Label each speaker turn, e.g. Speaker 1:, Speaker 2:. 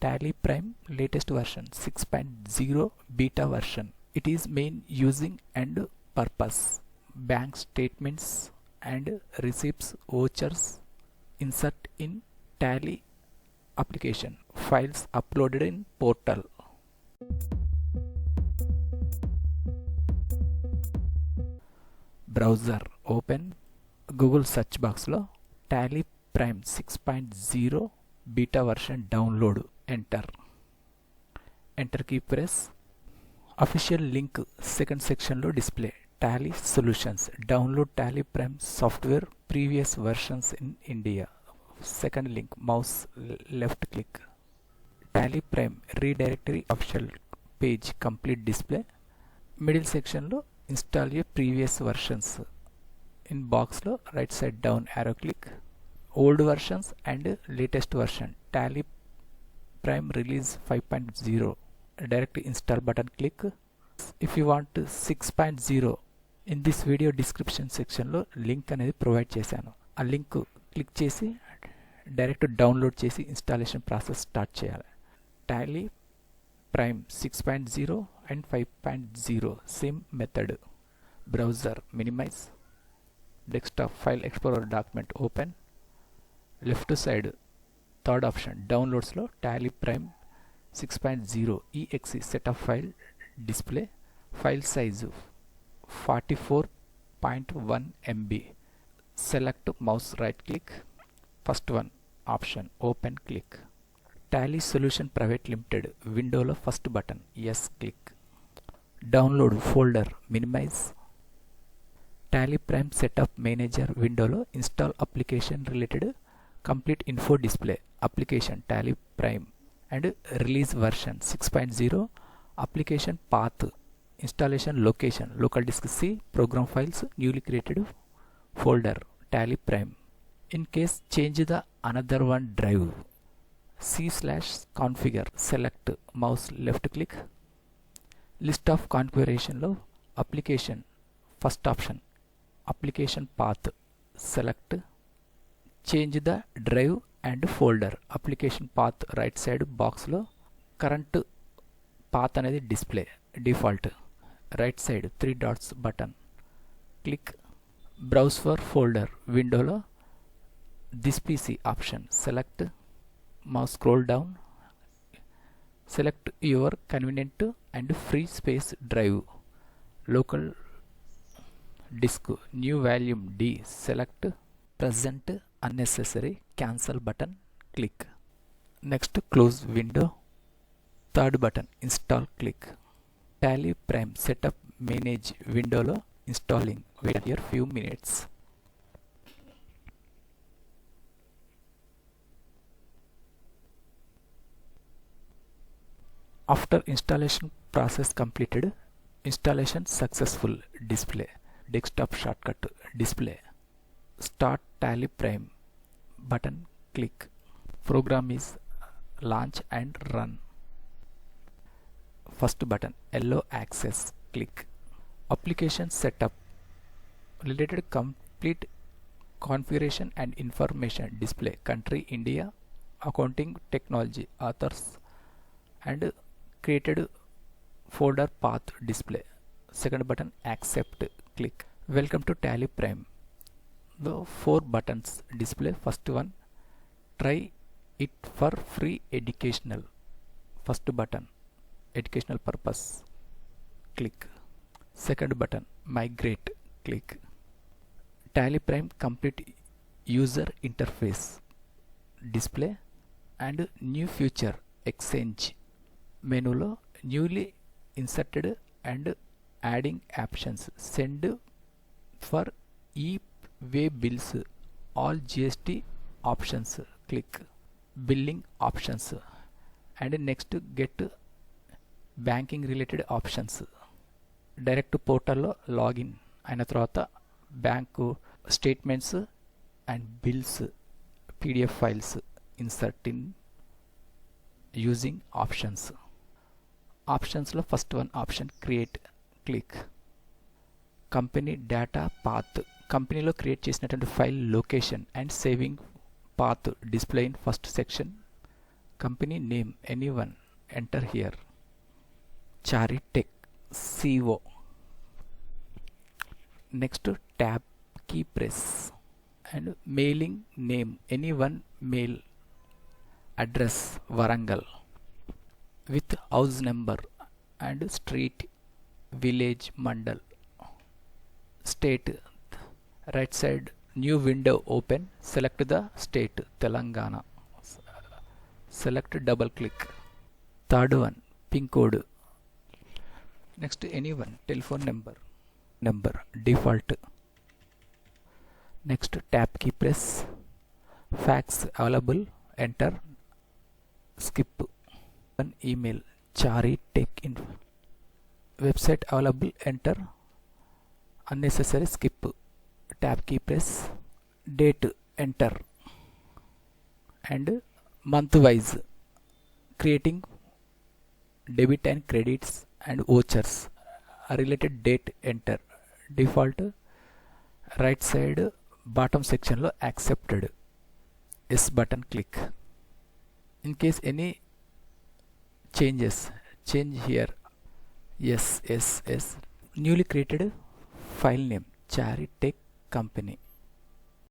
Speaker 1: Tally Prime latest version 6.0 beta version. It is main using and purpose. Bank statements and receipts vouchers insert in Tally application. Files uploaded in portal. Browser open Google search box lo Tally Prime 6.0 beta version download. Enter key press. Official link second section lo display. Tally solutions. Download Tally Prime software previous versions in India. Second link, mouse left click. Tally Prime redirectory official page complete display. Middle section lo install your previous versions. In box lo right side down arrow click. Old versions and latest version. Tally Prime release 5.0. Direct install button click. If you want 6.0, in this video description section lo link అనేది provide చేశాను. ఆ link click చేసి direct download చేసి installation process start చేయాలి. Tally Prime 6.0 and 5.0 same method. Browser minimize. Desktop file explorer document open. Left side third option downloads lo Tally Prime 6.0 exe setup file display. File size 44.1 MB. Select mouse right click. First one option open click. Tally Solution Private Limited window lo first button yes click. Download folder minimize. Tally Prime setup manager window lo install application related complete info display. Application Tally Prime and release version 6.0. Application path, installation location, local disk C, program files, newly created folder Tally Prime. In case change the another one drive, C/configure, select mouse left click. List of configuration lo application first option, application path select. Change the drive and folder. Application path right side box lo current path అనేది display default. Right side 3 dots button click. Browse for folder window lo this PC option select. Mouse scroll down, select your convenient and free space drive. Local disk new volume D select. Present unnecessary cancel button click. Next close window. Third button install click. Tally Prime setup manage window lo installing. Wait here few minutes. After installation process completed, installation successful display. Desktop shortcut display. Start Tally Prime button click. Program is launch and run. First button allow access click. Application setup related complete configuration and information display. Country India, accounting technology, authors and created folder path display. Second button accept click. Welcome to Tally Prime. The 4 buttons display. First one try it for free educational. First button educational purpose click. Second button migrate click. Tally Prime complete user interface display and new feature exchange menu lo newly inserted and adding options. Send for e-way bills, all GST options click. Billing options and next get banking related options. Direct portal lo login అయిన తర్వాత bank statements and bills PDF files insert in using options. ఆప్షన్స్లో first one option create click. Company data path, కంపెనీలో create చేసినటువంటి file location and saving path display in first section. company name anyone, enter here. Chari Tech CO. Next tab key press and mailing name anyone, mail address Warangal with house number and street, village, mandal, state. Right side new window open, select the state Telangana, select double click. Third one pin code. Next anyone, telephone number default. Next tab key press, fax available, enter, skip. One email Chari Tech Info, website available, enter, unnecessary, skip. Tab key press, date, enter, and month wise creating debit and credits and vouchers, related date, enter, default. Right side bottom section lo accepted, yes button click. In case any change here, yes. Newly created file name Chari Tech Company.